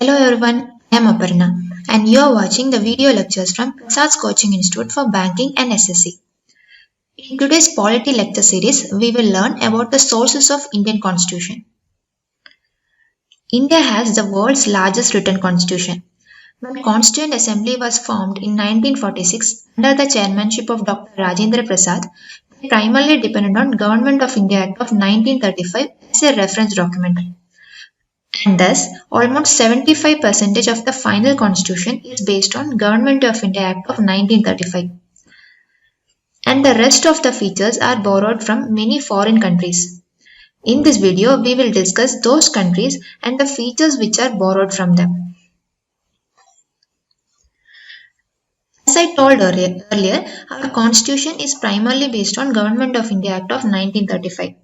Hello everyone, I am Aparna and you are watching the video lectures from Prasad's Coaching Institute for Banking and SSC. In today's Polity lecture series, we will learn about the sources of Indian Constitution. India has the world's largest written constitution. When Constituent Assembly was formed in 1946 under the chairmanship of Dr. Rajendra Prasad, they primarily depended on Government of India Act of 1935 as a reference document. And thus, almost 75% of the final constitution is based on Government of India Act of 1935. And the rest of the features are borrowed from many foreign countries. In this video, we will discuss those countries and the features which are borrowed from them. As I told earlier, our constitution is primarily based on Government of India Act of 1935.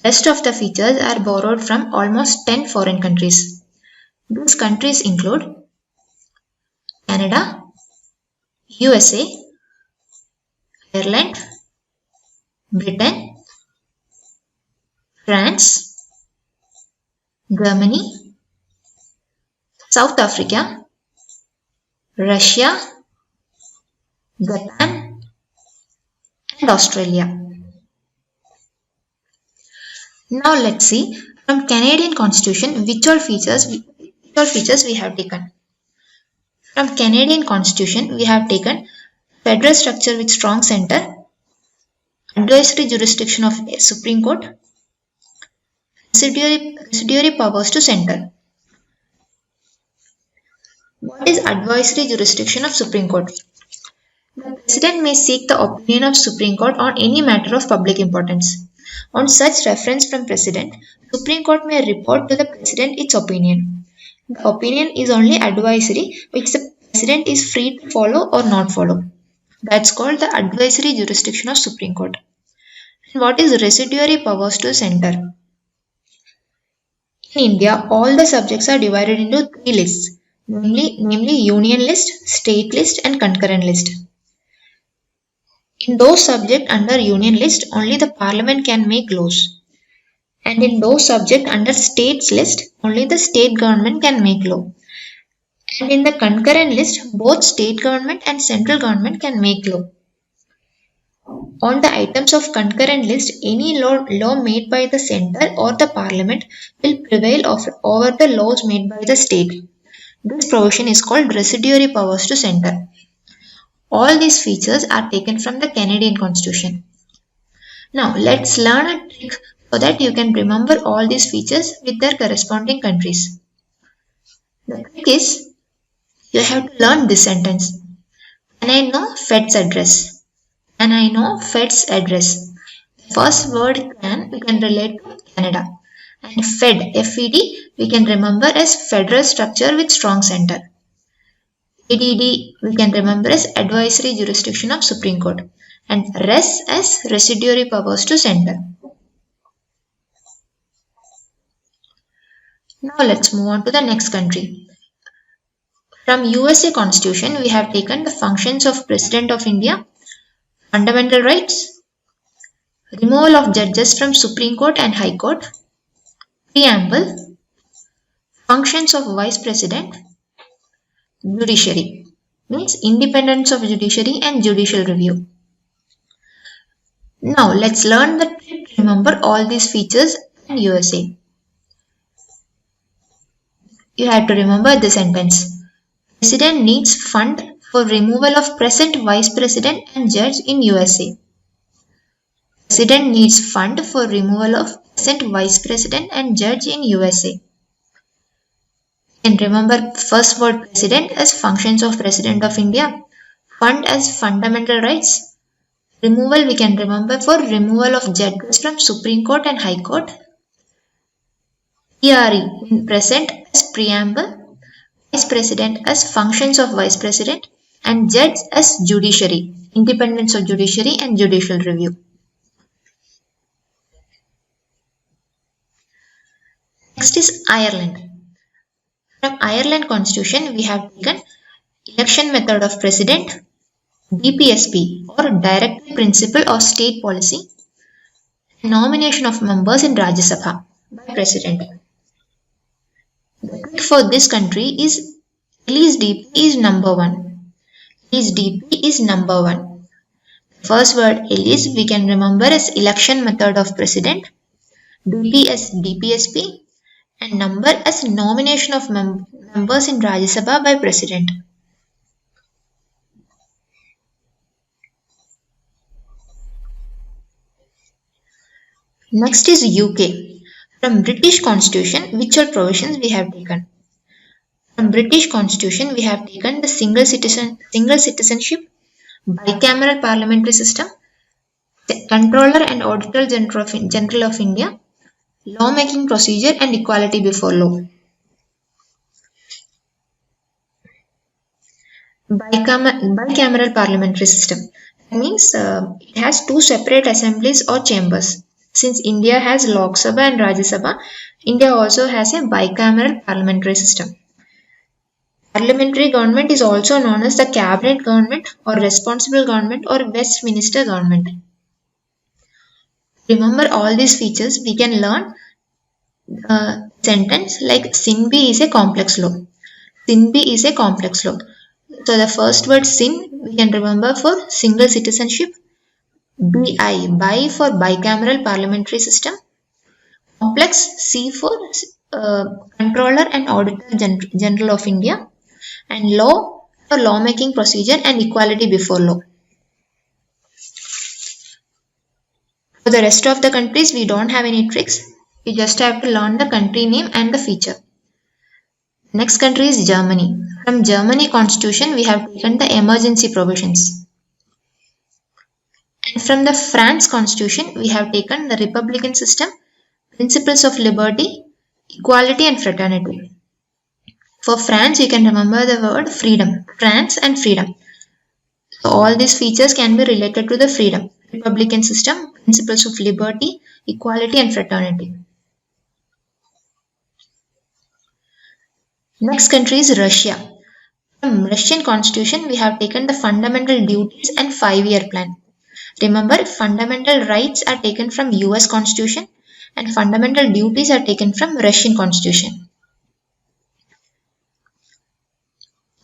Rest of the features are borrowed from almost 10 foreign countries. These countries include Canada, USA, Ireland, Britain, France, Germany, South Africa, Russia, Japan, and Australia. Now let's see from Canadian Constitution which all features we have taken. From Canadian Constitution we have taken federal structure with strong center, advisory jurisdiction of Supreme Court, residuary powers to center. What is advisory jurisdiction of Supreme Court? The President may seek the opinion of Supreme Court on any matter of public importance. On such reference from President, Supreme Court may report to the President its opinion. The opinion is only advisory, which the President is free to follow or not follow. That's called the advisory jurisdiction of Supreme Court. And what is residuary powers to center? In India, all the subjects are divided into three lists, namely Union List, State List and Concurrent List. In those subjects under Union List, only the Parliament can make laws. And in those subjects under States List, only the state government can make law. And in the Concurrent List, both state government and central government can make law. On the items of Concurrent List, any law made by the centre or the Parliament will prevail over the laws made by the state. This provision is called residuary powers to centre. All these features are taken from the Canadian Constitution. Now let's learn a trick so that you can remember all these features with their corresponding countries. The trick is, you have to learn this sentence. Can I know Fed's address? Can I know Fed's address? The first word can we can relate to Canada. And Fed, F-E-D, we can remember as federal structure with strong center. ADD we can remember as advisory jurisdiction of Supreme Court and res as residuary powers to center. Now let's move on to the next country. From USA Constitution we have taken the functions of President of India, fundamental rights, removal of judges from Supreme Court and High Court, preamble, functions of Vice President, judiciary, means independence of judiciary and judicial review. Now let's learn the trick to remember all these features in USA. You have to remember the sentence. President needs fund for removal of present Vice President and judge in USA. President needs fund for removal of present Vice President and judge in USA. And remember first word President as functions of President of India, fund as fundamental rights, removal we can remember for removal of judges from Supreme Court and High Court, PRE in present as preamble, Vice President as functions of Vice President and judge as judiciary, independence of judiciary and judicial review. Next is Ireland. From Ireland Constitution, we have taken election method of President, DPSP or Directive Principle of State Policy, nomination of members in Rajya Sabha by President. The for this country is release DP is number 1. Release DP is number 1. First word release we can remember as election method of president, DP as DPSP, and number as nomination of members in Rajya Sabha by president. Next is UK. From British Constitution, which all provisions we have taken? From British Constitution, we have taken the single citizenship, bicameral parliamentary system, Controller and Auditor General of India, lawmaking procedure and equality before law. Bicameral parliamentary system. That means it has two separate assemblies or chambers. Since India has Lok Sabha and Rajya Sabha, India also has a bicameral parliamentary system. Parliamentary government is also known as the cabinet government or responsible government or Westminster government. Remember all these features, we can learn a sentence like sin B is a complex law. Sin B is a complex law. So the first word sin we can remember for single citizenship. BI, bi for bicameral parliamentary system. Complex, C for Controller and Auditor General of India. And law for lawmaking procedure and equality before law. For the rest of the countries, we don't have any tricks. We just have to learn the country name and the feature. Next country is Germany. From Germany Constitution, we have taken the emergency provisions. And from the France Constitution, we have taken the republican system, principles of liberty, equality and fraternity. For France, you can remember the word freedom, France and freedom. So all these features can be related to the freedom, republican system, principles of liberty, equality and fraternity. Next country is Russia. From Russian Constitution, we have taken the fundamental duties and 5-year plan. Remember, fundamental rights are taken from US Constitution and fundamental duties are taken from Russian Constitution.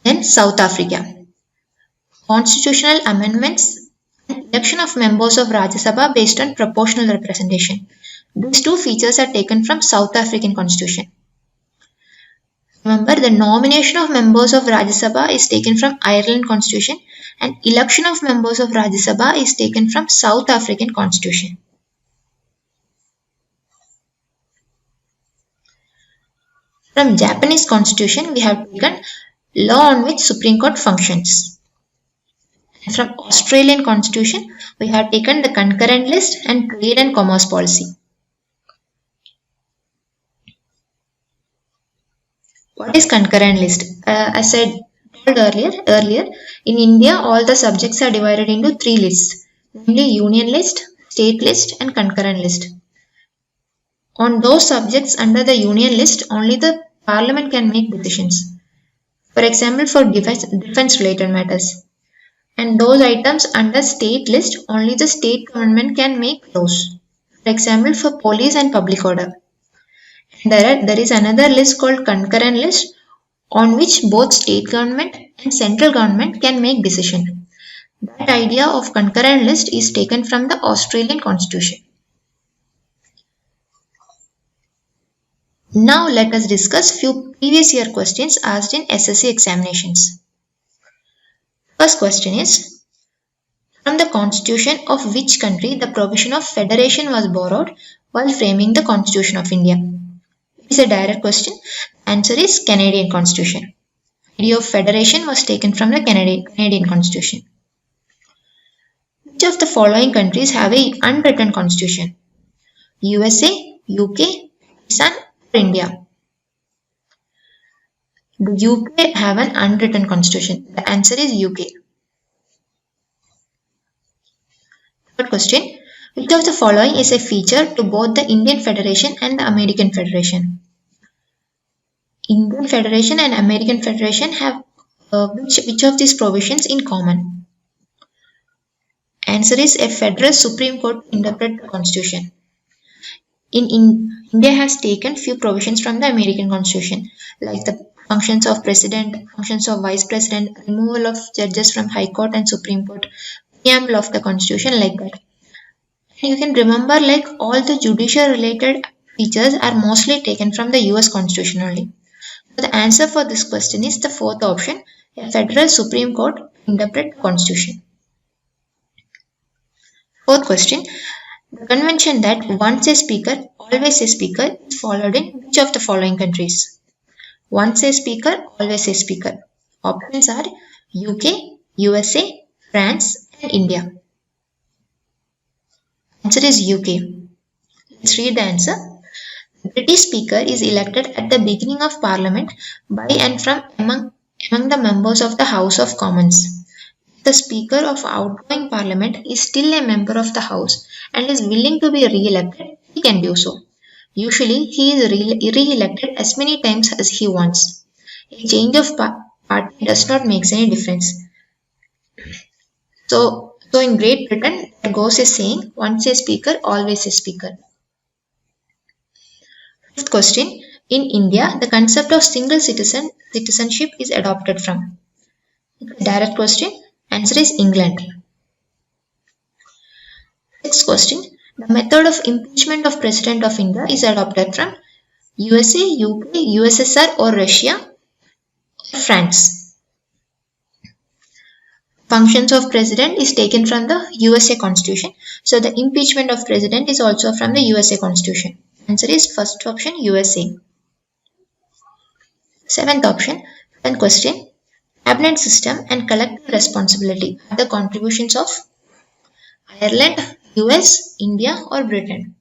Then South Africa. Constitutional amendments and election of members of Rajya Sabha based on proportional representation. These two features are taken from South African Constitution. Remember, the nomination of members of Rajya Sabha is taken from Ireland Constitution and election of members of Rajya Sabha is taken from South African Constitution. From Japanese Constitution, we have taken law on which Supreme Court functions. And from Australian Constitution, we have taken the concurrent list and trade and commerce policy. What is concurrent list? As I told earlier, in India, all the subjects are divided into 3 lists, namely union list, state list and concurrent list. On those subjects under the union list, only the Parliament can make decisions. For example, for defense related matters. And those items under state list, only the state government can make laws. For example, for police and public order. There is another list called concurrent list on which both state government and central government can make decision. That idea of concurrent list is taken from the Australian Constitution. Now let us discuss few previous year questions asked in SSC examinations. First question is, from the constitution of which country the provision of federation was borrowed while framing the Constitution of India? It is a direct question. Answer is Canadian Constitution. The idea of federation was taken from the Canadian Constitution. Which of the following countries have an unwritten constitution? USA, UK, Pakistan, or India? The UK have an unwritten constitution. The answer is UK. Third question. Which of the following is a feature to both the Indian Federation and the American Federation? Indian Federation and American Federation have which of these provisions in common? Answer is a federal Supreme Court to interpret the Constitution. India has taken few provisions from the American Constitution. like the functions of president, functions of vice president, removal of judges from High Court and Supreme Court, preamble of the Constitution, like that. And you can remember like all the judicial related features are mostly taken from the US Constitution only. So the answer for this question is the fourth option, a federal Supreme Court interpret the Constitution. Fourth question, the convention that once a speaker, always a speaker is followed in which of the following countries? Once a speaker, always a speaker. Options are UK, USA, France and India. Answer is UK. Let's read the answer. The British speaker is elected at the beginning of Parliament by and from among the members of the House of Commons. If the Speaker of outgoing Parliament is still a member of the House and is willing to be re-elected, he can do so. Usually, he is re-elected as many times as he wants. A change of party does not make any difference. So in Great Britain, there goes a saying, once a speaker, always a speaker. Fifth question, in India, the concept of single citizenship is adopted from. Direct question, answer is England. Sixth question, the method of impeachment of President of India is adopted from USA, UK, USSR or Russia or France. Functions of President is taken from the USA Constitution. So the impeachment of President is also from the USA Constitution. Answer is first option, USA. Seventh option, and question, cabinet system and collective responsibility are the contributions of Ireland, US, India or Britain.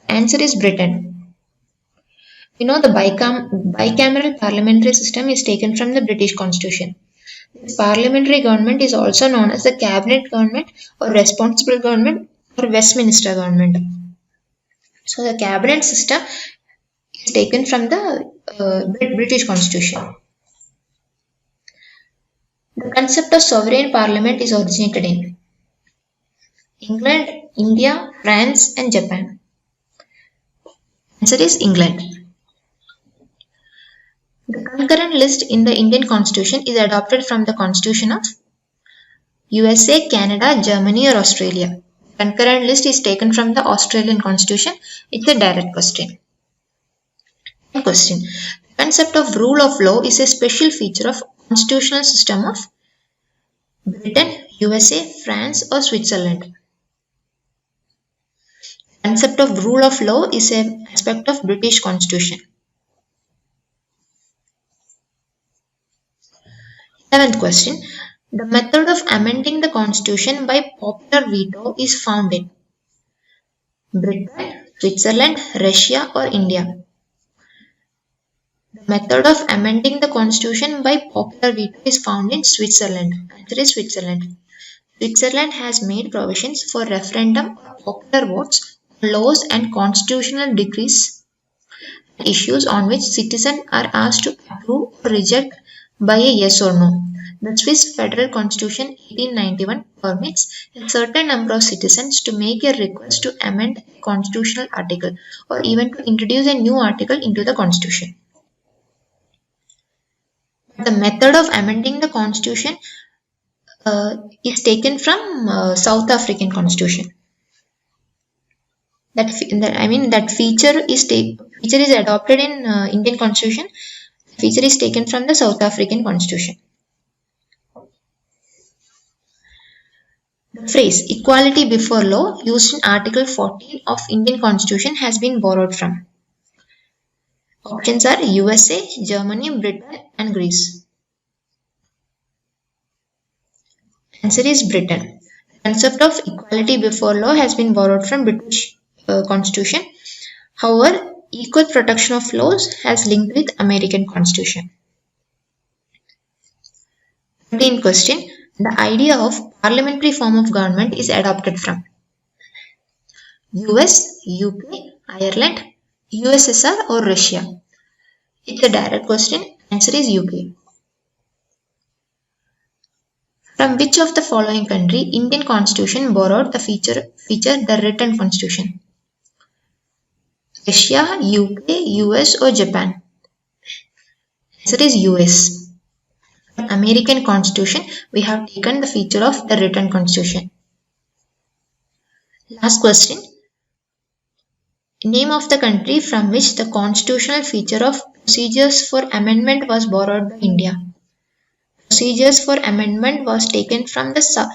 Answer is Britain. You know the bicameral parliamentary system is taken from the British Constitution. This parliamentary government is also known as the cabinet government or responsible government or Westminster government. So the cabinet system is taken from the British Constitution. The concept of sovereign parliament is originated in England, India, France and Japan. Answer is England. The concurrent list in the Indian Constitution is adopted from the Constitution of USA, Canada, Germany or Australia. Concurrent list is taken from the Australian Constitution. It's a direct question. Question. The concept of rule of law is a special feature of constitutional system of Britain, USA, France or Switzerland. The concept of rule of law is an aspect of British Constitution. 11th question. The method of amending the Constitution by popular veto is found in Britain, Switzerland, Russia or India. The method of amending the Constitution by popular veto is found in Switzerland. Answer is Switzerland. Switzerland has made provisions for referendum or popular votes on laws and constitutional decrees and issues on which citizens are asked to approve or reject by a yes or no. The Swiss Federal Constitution 1891 permits a certain number of citizens to make a request to amend a constitutional article or even to introduce a new article into the Constitution. The method of amending the Constitution is taken from South African Constitution. That feature is adopted in Indian Constitution. The feature is taken from the South African Constitution. The phrase equality before law used in Article 14 of Indian Constitution has been borrowed from. Options are USA, Germany, Britain and Greece. Answer is Britain. The concept of equality before law has been borrowed from British Constitution. However, equal protection of laws has linked with American Constitution. 13th question. The idea of parliamentary form of government is adopted from US, UK, Ireland, USSR or Russia. It's a direct question. Answer is UK. From which of the following country Indian Constitution borrowed the feature the written Constitution? Russia, UK, US or Japan? Answer is US. American Constitution, we have taken the feature of the written constitution. Last question. Name of the country from which the constitutional feature of procedures for amendment was borrowed by India. Procedures for amendment was taken from the South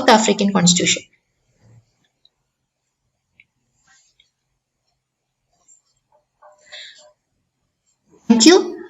African Constitution. Thank you.